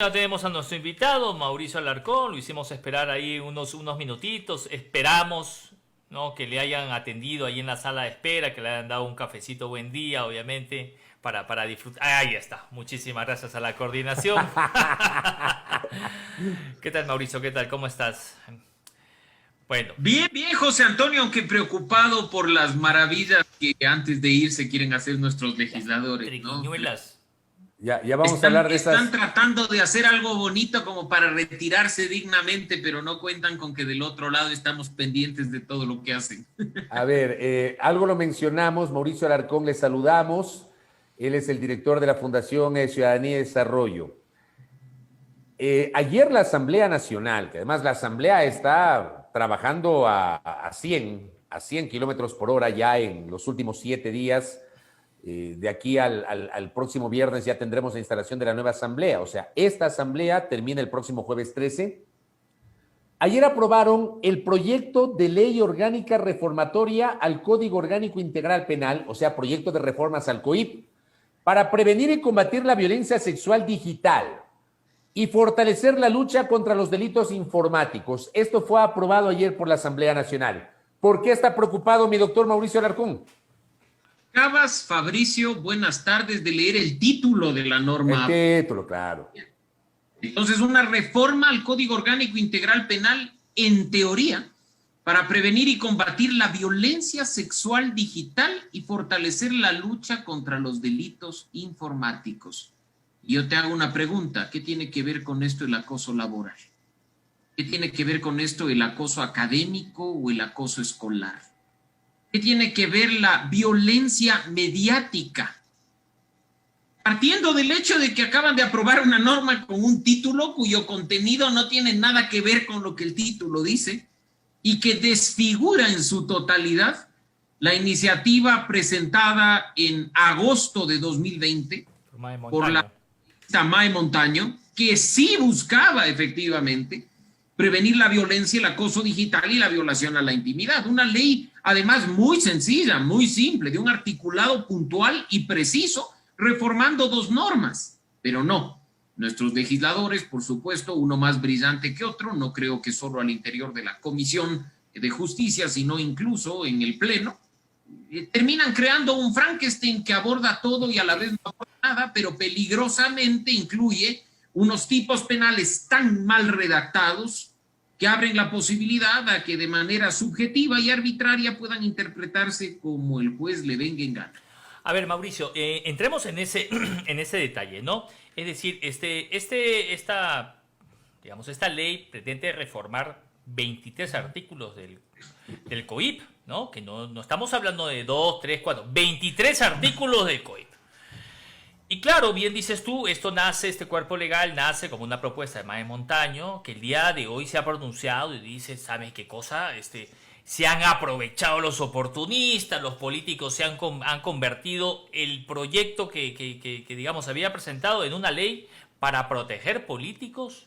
Ya tenemos a nuestro invitado, Mauricio Alarcón, lo hicimos esperar ahí unos minutitos, esperamos, ¿no?, que le hayan atendido ahí en la sala de espera, que le hayan dado un cafecito buen día, obviamente, para disfrutar. Ahí está, muchísimas gracias a la coordinación. ¿Qué tal, Mauricio? ¿Qué tal? ¿Cómo estás? Bueno, Bien, bien, José Antonio, aunque preocupado por las maravillas que antes de irse quieren hacer nuestros las legisladores, ¿no? triquiñuelas. Ya vamos a Están, hablar de están esas. tratando de hacer algo bonito como para retirarse dignamente, pero no cuentan con que del otro lado estamos pendientes de todo lo que hacen. A ver, algo lo mencionamos, Mauricio Alarcón, le saludamos. Él es el director de la Fundación Ciudadanía y Desarrollo. Ayer la Asamblea Nacional, que además la Asamblea está trabajando a 100 kilómetros por hora ya en los últimos 7 días. De aquí al próximo viernes ya tendremos la instalación de la nueva asamblea. O sea, esta asamblea termina el próximo jueves 13. Ayer aprobaron el proyecto de ley orgánica reformatoria al Código Orgánico Integral Penal, o sea, proyecto de reformas al COIP, para prevenir y combatir la violencia sexual digital y fortalecer la lucha contra los delitos informáticos. Esto fue aprobado ayer por la Asamblea Nacional. ¿Por qué está preocupado mi doctor Mauricio Alarcón? Acabas, Fabricio, buenas tardes, de leer el título de la El norma. título, claro. Entonces, una reforma al Código Orgánico Integral Penal, en teoría, para prevenir y combatir la violencia sexual digital y fortalecer la lucha contra los delitos informáticos. Y yo te hago una pregunta, ¿qué tiene que ver con esto el acoso laboral? ¿Qué tiene que ver con esto el acoso académico o el acoso escolar? ¿Qué tiene que ver la violencia mediática? Partiendo del hecho de que acaban de aprobar una norma con un título cuyo contenido no tiene nada que ver con lo que el título dice y que desfigura en su totalidad la iniciativa presentada en agosto de 2020 por la ministra May Montaño, que sí buscaba efectivamente prevenir la violencia, el acoso digital y la violación a la intimidad. Una ley, además, muy sencilla, muy simple, de un articulado puntual y preciso, reformando 2 normas. Pero no, nuestros legisladores, por supuesto, uno más brillante que otro, no creo que solo al interior de la Comisión de Justicia, sino incluso en el Pleno, terminan creando un Frankenstein que aborda todo y a la vez no aborda nada, pero peligrosamente incluye unos tipos penales tan mal redactados que abren la posibilidad a que de manera subjetiva y arbitraria puedan interpretarse como el juez le venga en gana. A ver, Mauricio, entremos en ese, en ese detalle, ¿no? Es decir, esta ley pretende reformar 23 artículos del COIP, ¿no? Que no estamos hablando de 2, 3, 4, 23 artículos del COIP. Y claro, bien dices tú, este cuerpo legal nace como una propuesta de May Montaño, que el día de hoy se ha pronunciado y dice, ¿sabes qué cosa? Se han aprovechado los oportunistas, los políticos han convertido el proyecto que digamos, había presentado en una ley para proteger políticos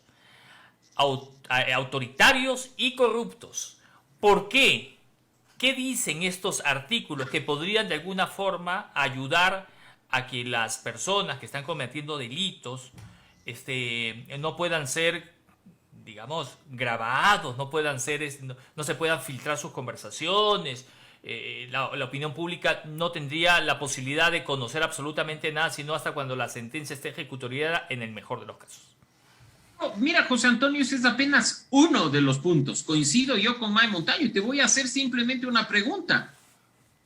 autoritarios y corruptos. ¿Por qué? ¿Qué dicen estos artículos que podrían de alguna forma ayudar a que las personas que están cometiendo delitos no puedan ser, digamos, grabados, no se puedan filtrar sus conversaciones? La opinión pública no tendría la posibilidad de conocer absolutamente nada, sino hasta cuando la sentencia esté ejecutoriada, en el mejor de los casos. Mira, José Antonio, ese es apenas uno de los puntos. Coincido yo con May Montaño y te voy a hacer simplemente una pregunta.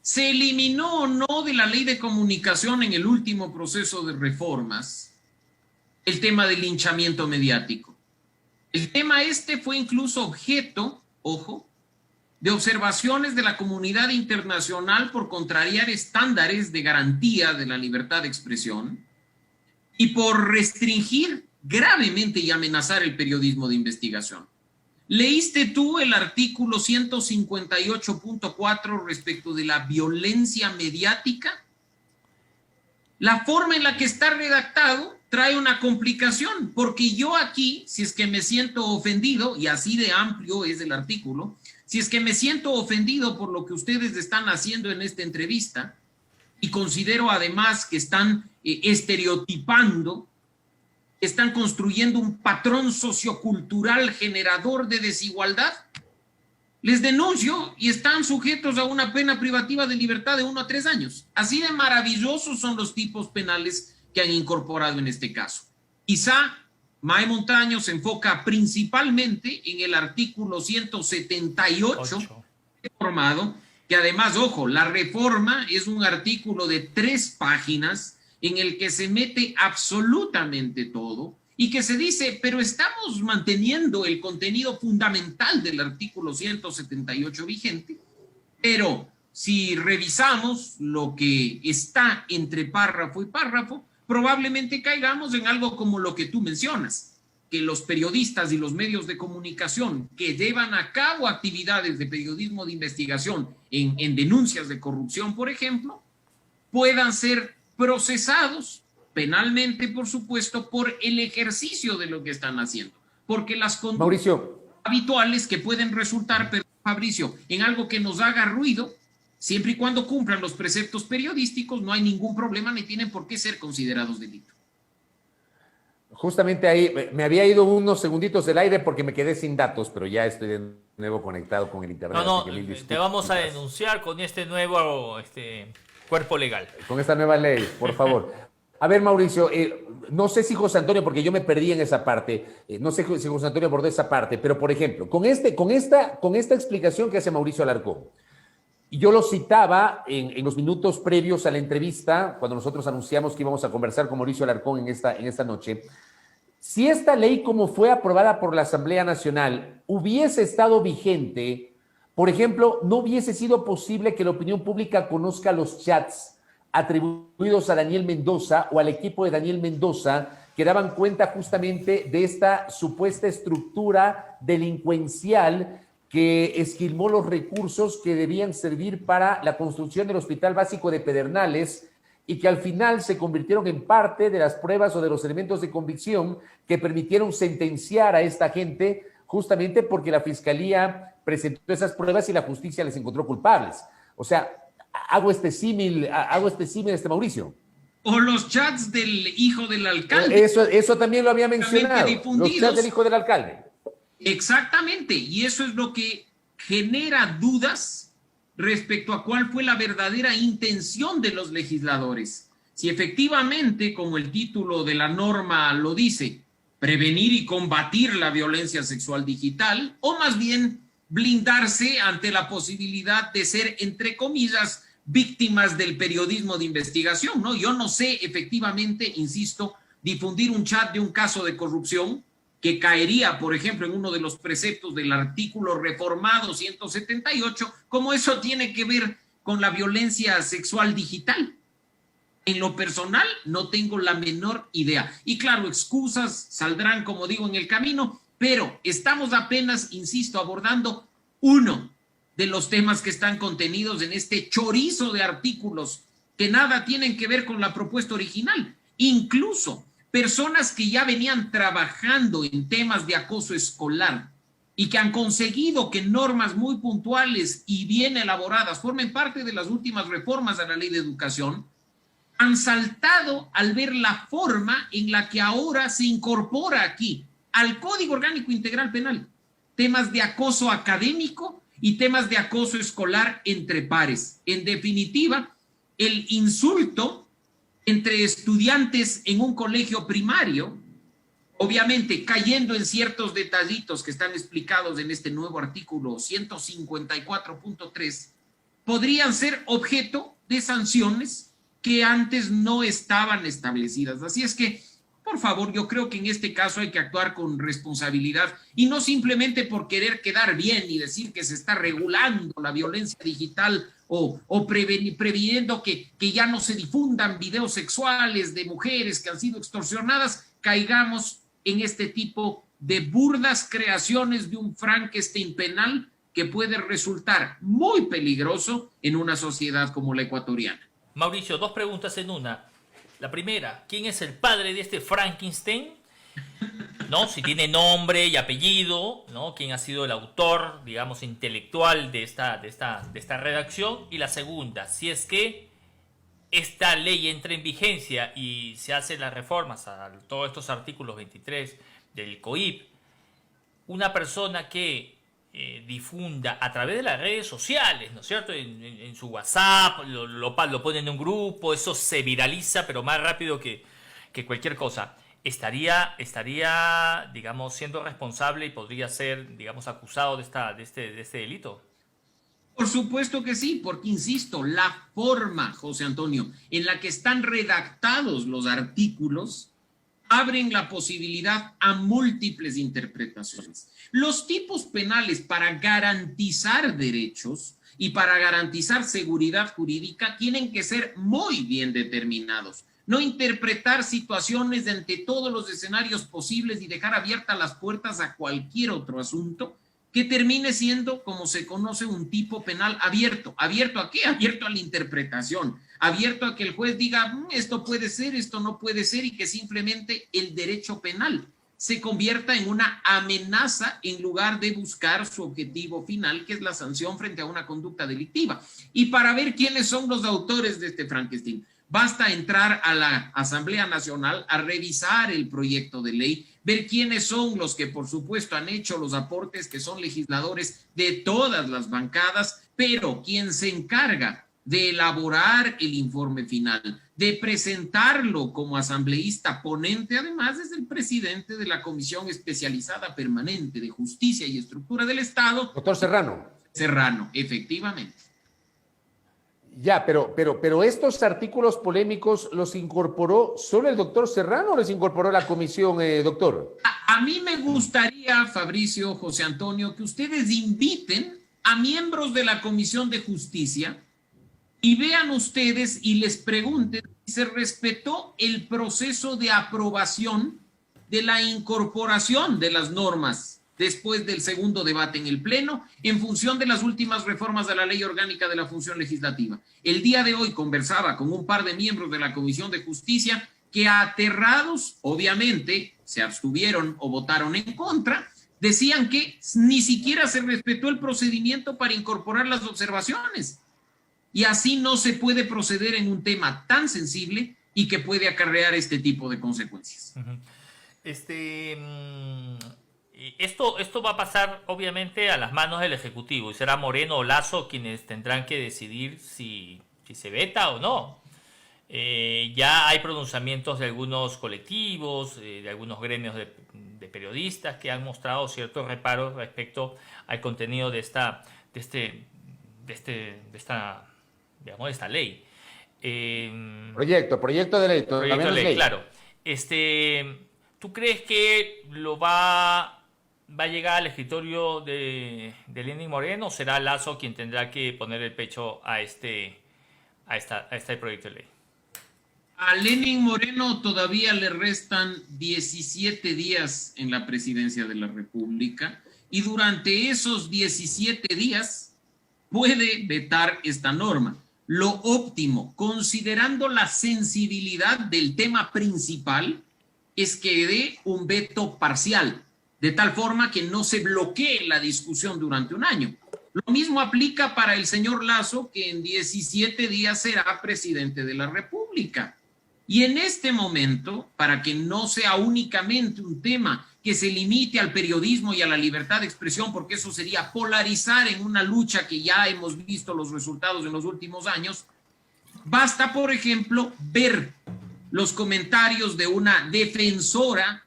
¿Se eliminó o no de la ley de comunicación en el último proceso de reformas el tema del linchamiento mediático? El tema fue incluso objeto, ojo, de observaciones de la comunidad internacional por contrariar estándares de garantía de la libertad de expresión y por restringir gravemente y amenazar el periodismo de investigación. ¿Leíste tú el artículo 158.4 respecto de la violencia mediática? La forma en la que está redactado trae una complicación, porque yo aquí, si es que me siento ofendido, y así de amplio es el artículo, si es que me siento ofendido por lo que ustedes están haciendo en esta entrevista, y considero además que están estereotipando están construyendo un patrón sociocultural generador de desigualdad, les denuncio y están sujetos a una pena privativa de libertad de 1 a 3 años. Así de maravillosos son los tipos penales que han incorporado en este caso. Quizá Mae Montaño se enfoca principalmente en el artículo 178 reformado, que además, ojo, la reforma es un artículo de 3 páginas en el que se mete absolutamente todo y que se dice, pero estamos manteniendo el contenido fundamental del artículo 178 vigente, pero si revisamos lo que está entre párrafo y párrafo, probablemente caigamos en algo como lo que tú mencionas, que los periodistas y los medios de comunicación que llevan a cabo actividades de periodismo de investigación en denuncias de corrupción, por ejemplo, puedan ser procesados penalmente, por supuesto, por el ejercicio de lo que están haciendo. Porque las conductas habituales que pueden resultar, pero Fabricio, en algo que nos haga ruido, siempre y cuando cumplan los preceptos periodísticos, no hay ningún problema ni tienen por qué ser considerados delito. Justamente ahí me había ido unos segunditos del aire porque me quedé sin datos, pero ya estoy de nuevo conectado con el internet. No, te vamos a denunciar con este nuevo cuerpo legal. Con esta nueva ley, por favor. A ver, Mauricio, no sé si José Antonio, porque yo me perdí en esa parte, no sé si José Antonio abordó esa parte, pero por ejemplo, con esta explicación que hace Mauricio Alarcón, y yo lo citaba en los minutos previos a la entrevista, cuando nosotros anunciamos que íbamos a conversar con Mauricio Alarcón en esta noche. Si esta ley, como fue aprobada por la Asamblea Nacional, hubiese estado vigente, por ejemplo, no hubiese sido posible que la opinión pública conozca los chats atribuidos a Daniel Mendoza o al equipo de Daniel Mendoza, que daban cuenta justamente de esta supuesta estructura delincuencial que esquilmó los recursos que debían servir para la construcción del Hospital Básico de Pedernales y que al final se convirtieron en parte de las pruebas o de los elementos de convicción que permitieron sentenciar a esta gente justamente porque la Fiscalía presentó esas pruebas y la justicia les encontró culpables. O sea, hago este símil, Mauricio. O los chats del hijo del alcalde. Eso también lo había mencionado. Los chats del hijo del alcalde. Exactamente, y eso es lo que genera dudas respecto a cuál fue la verdadera intención de los legisladores. Si efectivamente, como el título de la norma lo dice, prevenir y combatir la violencia sexual digital, o más bien blindarse ante la posibilidad de ser, entre comillas, víctimas del periodismo de investigación, ¿no? Yo no sé efectivamente, insisto, difundir un chat de un caso de corrupción que caería, por ejemplo, en uno de los preceptos del artículo reformado 178, como eso tiene que ver con la violencia sexual digital. En lo personal, no tengo la menor idea. Y claro, excusas saldrán, como digo, en el camino, pero estamos apenas, insisto, abordando uno de los temas que están contenidos en este chorizo de artículos que nada tienen que ver con la propuesta original. Incluso personas que ya venían trabajando en temas de acoso escolar y que han conseguido que normas muy puntuales y bien elaboradas formen parte de las últimas reformas a la ley de educación, han saltado al ver la forma en la que ahora se incorpora aquí al Código Orgánico Integral Penal temas de acoso académico y temas de acoso escolar entre pares. En definitiva, el insulto entre estudiantes en un colegio primario, obviamente cayendo en ciertos detallitos que están explicados en este nuevo artículo 154.3, podrían ser objeto de sanciones que antes no estaban establecidas. Así es que, por favor, yo creo que en este caso hay que actuar con responsabilidad y no simplemente por querer quedar bien y decir que se está regulando la violencia digital o previniendo que ya no se difundan videos sexuales de mujeres que han sido extorsionadas, caigamos en este tipo de burdas creaciones de un Frankenstein penal que puede resultar muy peligroso en una sociedad como la ecuatoriana. Mauricio, 2 preguntas en una. La primera, ¿quién es el padre de este Frankenstein? ¿No? Si tiene nombre y apellido, ¿no? ¿Quién ha sido el autor, digamos, intelectual de esta redacción? Y la segunda, si es que esta ley entra en vigencia y se hacen las reformas a todos estos artículos 23 del COIP, una persona que difunda a través de las redes sociales, ¿no es cierto? En su WhatsApp, lo pone en un grupo, eso se viraliza, pero más rápido que cualquier cosa. Estaría, digamos, siendo responsable y podría ser, digamos, acusado de este delito. Por supuesto que sí, porque insisto, la forma, José Antonio, en la que están redactados los artículos abren la posibilidad a múltiples interpretaciones. Los tipos penales para garantizar derechos y para garantizar seguridad jurídica tienen que ser muy bien determinados. No interpretar situaciones ante todos los escenarios posibles y dejar abiertas las puertas a cualquier otro asunto que termine siendo, como se conoce, un tipo penal abierto. ¿Abierto a qué? Abierto a la interpretación, abierto a que el juez diga, esto puede ser, esto no puede ser, y que simplemente el derecho penal se convierta en una amenaza en lugar de buscar su objetivo final, que es la sanción frente a una conducta delictiva. Y para ver quiénes son los autores de este Frankenstein, basta entrar a la Asamblea Nacional a revisar el proyecto de ley, ver quiénes son los que, por supuesto, han hecho los aportes, que son legisladores de todas las bancadas, pero quien se encarga de elaborar el informe final, de presentarlo como asambleísta ponente, además, es el presidente de la Comisión Especializada Permanente de Justicia y Estructura del Estado. Doctor Serrano. Serrano, efectivamente. Ya, pero estos artículos polémicos los incorporó solo el doctor Serrano o los incorporó la comisión, doctor? A mí me gustaría, Fabricio, José Antonio, que ustedes inviten a miembros de la Comisión de Justicia y vean ustedes y les pregunten si se respetó el proceso de aprobación de la incorporación de las normas después del segundo debate en el Pleno, en función de las últimas reformas de la Ley Orgánica de la Función Legislativa. El día de hoy conversaba con un par de miembros de la Comisión de Justicia que, aterrados, obviamente, se abstuvieron o votaron en contra, decían que ni siquiera se respetó el procedimiento para incorporar las observaciones. Y así no se puede proceder en un tema tan sensible y que puede acarrear este tipo de consecuencias. Esto va a pasar obviamente a las manos del Ejecutivo y será Moreno o Lasso quienes tendrán que decidir si se veta o no. Ya hay pronunciamientos de algunos colectivos, de algunos gremios de periodistas que han mostrado ciertos reparos respecto al contenido de esta ley. Proyecto de ley. Proyecto de ley, claro. ¿Tú crees que va a llegar al escritorio de Lenín Moreno o será Lasso quien tendrá que poner el pecho a este proyecto de ley? A Lenín Moreno todavía le restan 17 días en la presidencia de la República y durante esos 17 días puede vetar esta norma. Lo óptimo, considerando la sensibilidad del tema principal, es que dé un veto parcial, de tal forma que no se bloquee la discusión durante un año. Lo mismo aplica para el señor Lasso, que en 17 días será presidente de la República. Y en este momento, para que no sea únicamente un tema que se limite al periodismo y a la libertad de expresión, porque eso sería polarizar en una lucha que ya hemos visto los resultados en los últimos años, basta, por ejemplo, ver los comentarios de una defensora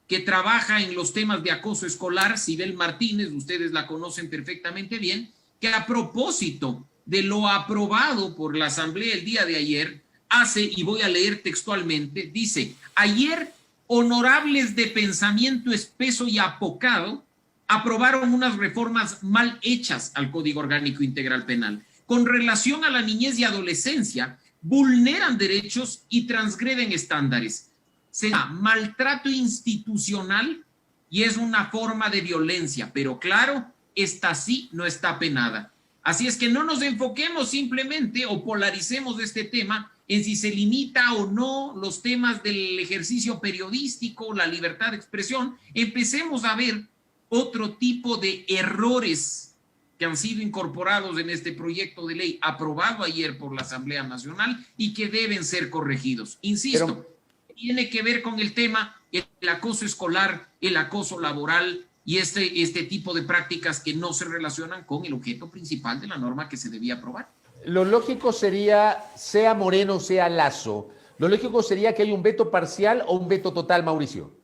que trabaja en los temas de acoso escolar, Sibel Martínez, ustedes la conocen perfectamente bien, que a propósito de lo aprobado por la Asamblea el día de ayer, hace, y voy a leer textualmente, dice: ayer, honorables de pensamiento espeso y apocado, aprobaron unas reformas mal hechas al Código Orgánico Integral Penal. Con relación a la niñez y adolescencia, vulneran derechos y transgreden estándares. Se llama maltrato institucional y es una forma de violencia, pero claro, esta sí no está penada. Así es que no nos enfoquemos simplemente o polaricemos este tema en si se limita o no los temas del ejercicio periodístico, la libertad de expresión. Empecemos a ver otro tipo de errores que han sido incorporados en este proyecto de ley aprobado ayer por la Asamblea Nacional y que deben ser corregidos. Insisto, tiene que ver con el tema el acoso escolar, el acoso laboral y este tipo de prácticas que no se relacionan con el objeto principal de la norma que se debía aprobar. Lo lógico sería, sea Moreno, sea Lasso, lo lógico sería que hay un veto parcial o un veto total, Mauricio.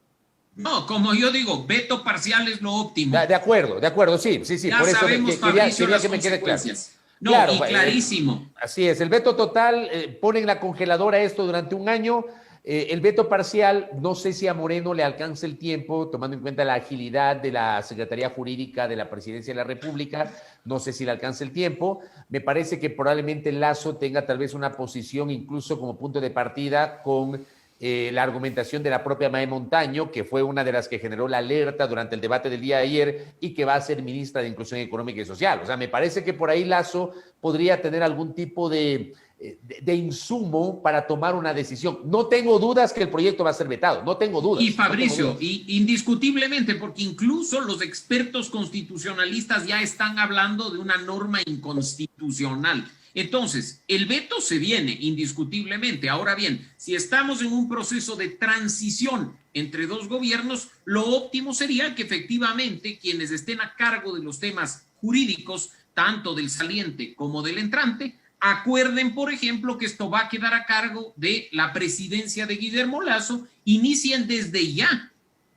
No, como yo digo, veto parcial es lo óptimo. De acuerdo, sí. Ya por eso sabemos, Fabricio, quería que me quede claro. No, claro, y clarísimo. Así es, el veto total, pone en la congeladora esto durante un año. El veto parcial, no sé si a Moreno le alcanza el tiempo, tomando en cuenta la agilidad de la Secretaría Jurídica de la Presidencia de la República, no sé si le alcanza el tiempo. Me parece que probablemente Lasso tenga tal vez una posición incluso como punto de partida con la argumentación de la propia Mae Montaño, que fue una de las que generó la alerta durante el debate del día de ayer y que va a ser ministra de Inclusión Económica y Social. O sea, me parece que por ahí Lasso podría tener algún tipo de insumo para tomar una decisión. No tengo dudas que el proyecto va a ser vetado, no tengo dudas. Y Fabricio, indiscutiblemente, porque incluso los expertos constitucionalistas ya están hablando de una norma inconstitucional. Entonces, el veto se viene indiscutiblemente. Ahora bien, si estamos en un proceso de transición entre dos gobiernos, lo óptimo sería que efectivamente quienes estén a cargo de los temas jurídicos, tanto del saliente como del entrante, acuerden, por ejemplo, que esto va a quedar a cargo de la presidencia de Guillermo Lasso, inicien desde ya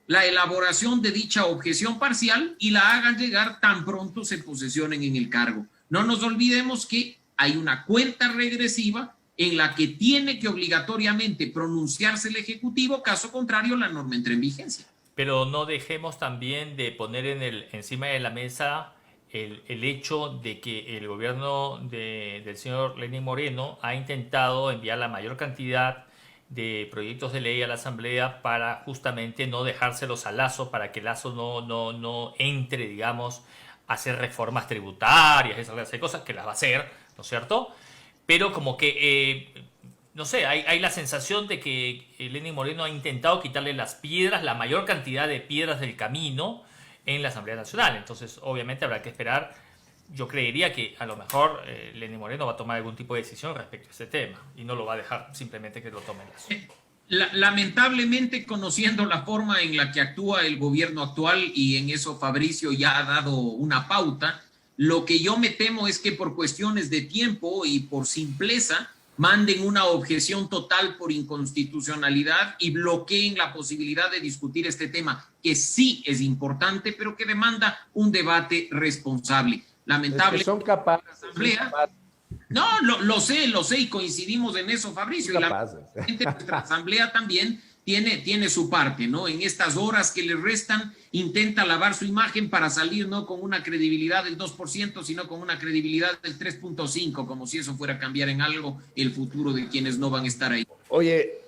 la elaboración de dicha objeción parcial y la hagan llegar tan pronto se posesionen en el cargo. No nos olvidemos que hay una cuenta regresiva en la que tiene que obligatoriamente pronunciarse el Ejecutivo, caso contrario la norma entra en vigencia. Pero no dejemos también de poner encima de la mesa el hecho de que el gobierno del señor Lenín Moreno ha intentado enviar la mayor cantidad de proyectos de ley a la Asamblea para justamente no dejárselos a Lasso, para que Lasso no entre, digamos, a hacer reformas tributarias, esa clase de cosas, que las va a hacer, ¿no es cierto? Pero como que, no sé, hay la sensación de que Lenín Moreno ha intentado quitarle las piedras, la mayor cantidad de piedras del camino en la Asamblea Nacional. Entonces, obviamente habrá que esperar. Yo creería que a lo mejor Lenín Moreno va a tomar algún tipo de decisión respecto a este tema y no lo va a dejar simplemente que lo tomen Lasso. Lamentablemente, conociendo la forma en la que actúa el gobierno actual, y en eso Fabricio ya ha dado una pauta, lo que yo me temo es que por cuestiones de tiempo y por simpleza manden una objeción total por inconstitucionalidad y bloqueen la posibilidad de discutir este tema, que sí es importante, pero que demanda un debate responsable. Lamentable. Es que son capaces. No, lo sé y coincidimos en eso, Fabricio. Y lamentablemente nuestra asamblea también tiene su parte, ¿no? En estas horas que le restan, intenta lavar su imagen para salir no con una credibilidad del 2%, sino con una credibilidad del 3.5%, como si eso fuera a cambiar en algo el futuro de quienes no van a estar ahí. Oye,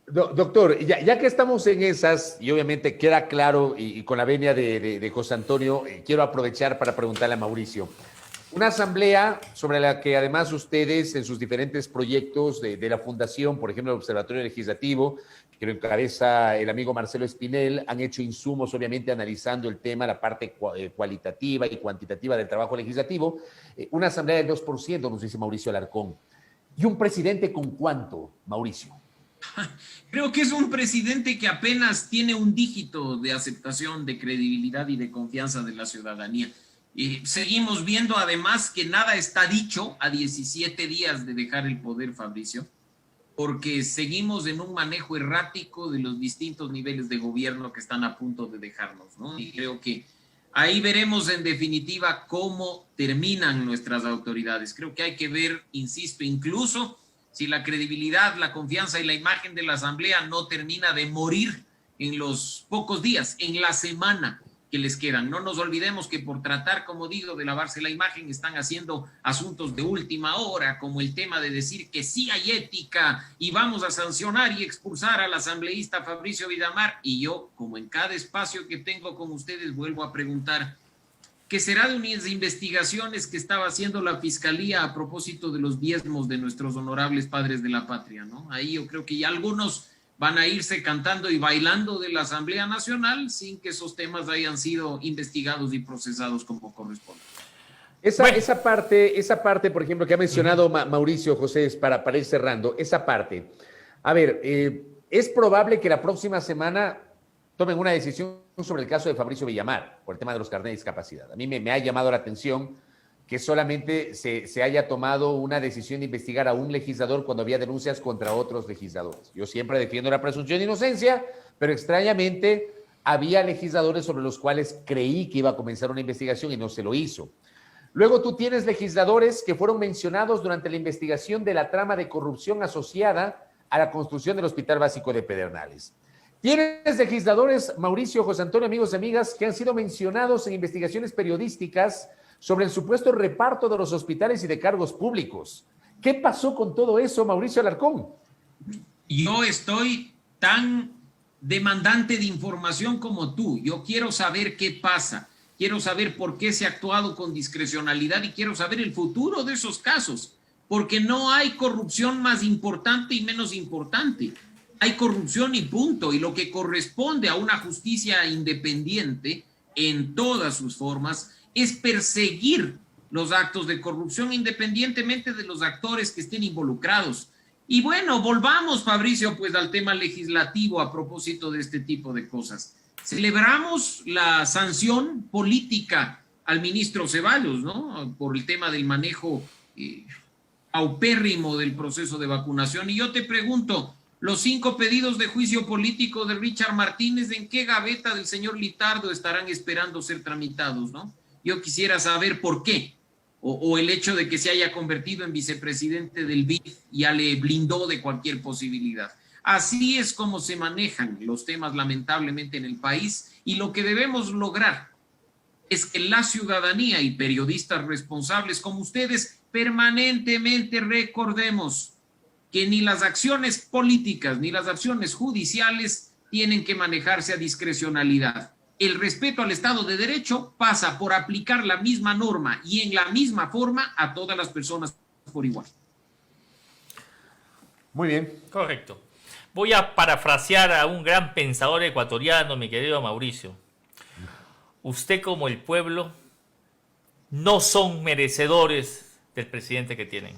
doctor, ya que estamos en esas, y obviamente queda claro, y con la venia de José Antonio, quiero aprovechar para preguntarle a Mauricio. Una asamblea sobre la que además ustedes en sus diferentes proyectos de la fundación, por ejemplo el Observatorio Legislativo, que lo encabeza el amigo Marcelo Espinel, han hecho insumos obviamente analizando el tema, la parte cualitativa y cuantitativa del trabajo legislativo. Una asamblea del 2%, nos dice Mauricio Alarcón. ¿Y un presidente con cuánto, Mauricio? Creo que es un presidente que apenas tiene un dígito de aceptación, de credibilidad y de confianza de la ciudadanía. Y seguimos viendo además que nada está dicho a 17 días de dejar el poder, Fabricio, porque seguimos en un manejo errático de los distintos niveles de gobierno que están a punto de dejarnos, ¿no? Y creo que ahí veremos en definitiva cómo terminan nuestras autoridades. Creo que hay que ver, insisto, incluso si la credibilidad, la confianza y la imagen de la Asamblea no termina de morir en los pocos días, en la semana que les quedan. No nos olvidemos que por tratar, como digo, de lavarse la imagen, están haciendo asuntos de última hora, como el tema de decir que sí hay ética y vamos a sancionar y expulsar al asambleísta Fabricio Villamar. Y yo, como en cada espacio que tengo con ustedes, vuelvo a preguntar, ¿qué será de unas investigaciones que estaba haciendo la Fiscalía a propósito de los diezmos de nuestros honorables padres de la patria, ¿no? Ahí yo creo que ya algunos van a irse cantando y bailando de la Asamblea Nacional sin que esos temas hayan sido investigados y procesados como corresponde. Esa parte, por ejemplo, que ha mencionado Mauricio José, para ir cerrando, esa parte. A ver, es probable que la próxima semana tomen una decisión sobre el caso de Fabricio Villamar, por el tema de los carnets de discapacidad. A mí me ha llamado la atención que solamente se haya tomado una decisión de investigar a un legislador cuando había denuncias contra otros legisladores. Yo siempre defiendo la presunción de inocencia, pero extrañamente había legisladores sobre los cuales creí que iba a comenzar una investigación y no se lo hizo. Luego tú tienes legisladores que fueron mencionados durante la investigación de la trama de corrupción asociada a la construcción del Hospital Básico de Pedernales. Tienes legisladores, Mauricio, José Antonio, amigos y amigas, que han sido mencionados en investigaciones periodísticas sobre el supuesto reparto de los hospitales y de cargos públicos. ¿Qué pasó con todo eso, Mauricio Alarcón? Yo estoy tan demandante de información como tú. Yo quiero saber qué pasa. Quiero saber por qué se ha actuado con discrecionalidad y quiero saber el futuro de esos casos, porque no hay corrupción más importante y menos importante. Hay corrupción y punto, y lo que corresponde a una justicia independiente en todas sus formas es perseguir los actos de corrupción independientemente de los actores que estén involucrados. Y bueno, volvamos, Fabricio, pues al tema legislativo a propósito de este tipo de cosas. Celebramos la sanción política al ministro Ceballos, ¿no? Por el tema del manejo paupérrimo del proceso de vacunación. Y yo te pregunto, los 5 pedidos de juicio político de Richard Martínez, ¿en qué gaveta del señor Litardo estarán esperando ser tramitados, no? Yo quisiera saber por qué. O el hecho de que se haya convertido en vicepresidente del BID ya le blindó de cualquier posibilidad. Así es como se manejan los temas lamentablemente en el país, y lo que debemos lograr es que la ciudadanía y periodistas responsables como ustedes permanentemente recordemos que ni las acciones políticas ni las acciones judiciales tienen que manejarse a discrecionalidad. El respeto al Estado de Derecho pasa por aplicar la misma norma y en la misma forma a todas las personas por igual. Muy bien. Correcto. Voy a parafrasear a un gran pensador ecuatoriano, mi querido Mauricio. Usted como el pueblo no son merecedores del presidente que tienen.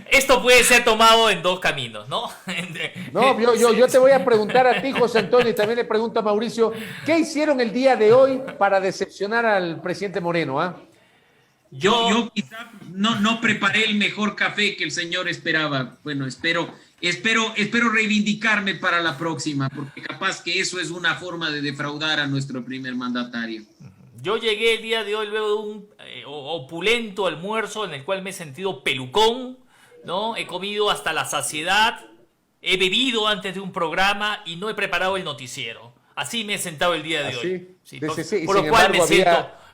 Esto puede ser tomado en 2 caminos, ¿no? No, yo te voy a preguntar a ti, José Antonio, y también le pregunto a Mauricio, ¿qué hicieron el día de hoy para decepcionar al presidente Moreno? Yo quizá no preparé el mejor café que el señor esperaba. Bueno, espero reivindicarme para la próxima, porque capaz que eso es una forma de defraudar a nuestro primer mandatario. Yo llegué el día de hoy luego de un opulento almuerzo en el cual me he sentido pelucón, ¿no? He comido hasta la saciedad, he bebido antes de un programa y no he preparado el noticiero. Así me he sentado el día de hoy. Sí, por lo cual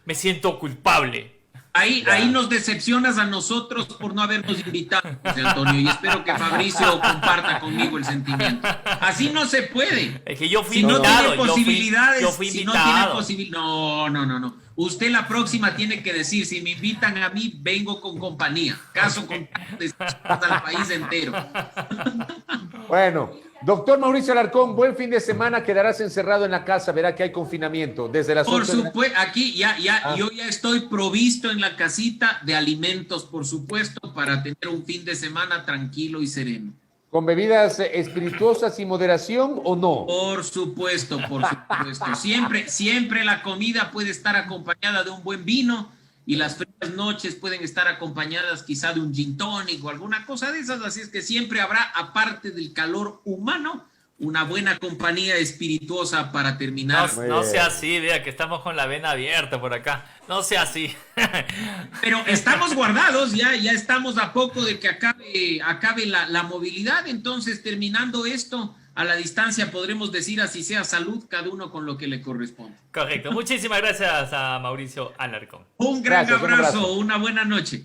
me siento culpable. Ahí nos decepcionas a nosotros por no habernos invitado, José Antonio, y espero que Fabricio comparta conmigo el sentimiento. Así no se puede. Es que yo fui invitado. No tiene posibilidades, yo fui invitado. No. Usted la próxima tiene que decir, si me invitan a mí, vengo con compañía. Caso con al país entero. Bueno, doctor Mauricio Alarcón, buen fin de semana. Quedarás encerrado en la casa, verá que hay confinamiento desde las 8. Por supuesto, aquí yo ya estoy provisto en la casita de alimentos, por supuesto, para tener un fin de semana tranquilo y sereno. ¿Con bebidas espirituosas y moderación o no? Por supuesto. Siempre la comida puede estar acompañada de un buen vino y las frías noches pueden estar acompañadas quizá de un gin tonic o alguna cosa de esas, así es que siempre habrá, aparte del calor humano, una buena compañía espirituosa para terminar. No sea así, vea que estamos con la vena abierta por acá. No sea así. Pero estamos guardados, ya estamos a poco de que acabe la movilidad, entonces terminando esto a la distancia podremos decir así sea salud, cada uno con lo que le corresponde. Correcto. Muchísimas gracias a Mauricio Alarcón. Un gran abrazo, una buena noche.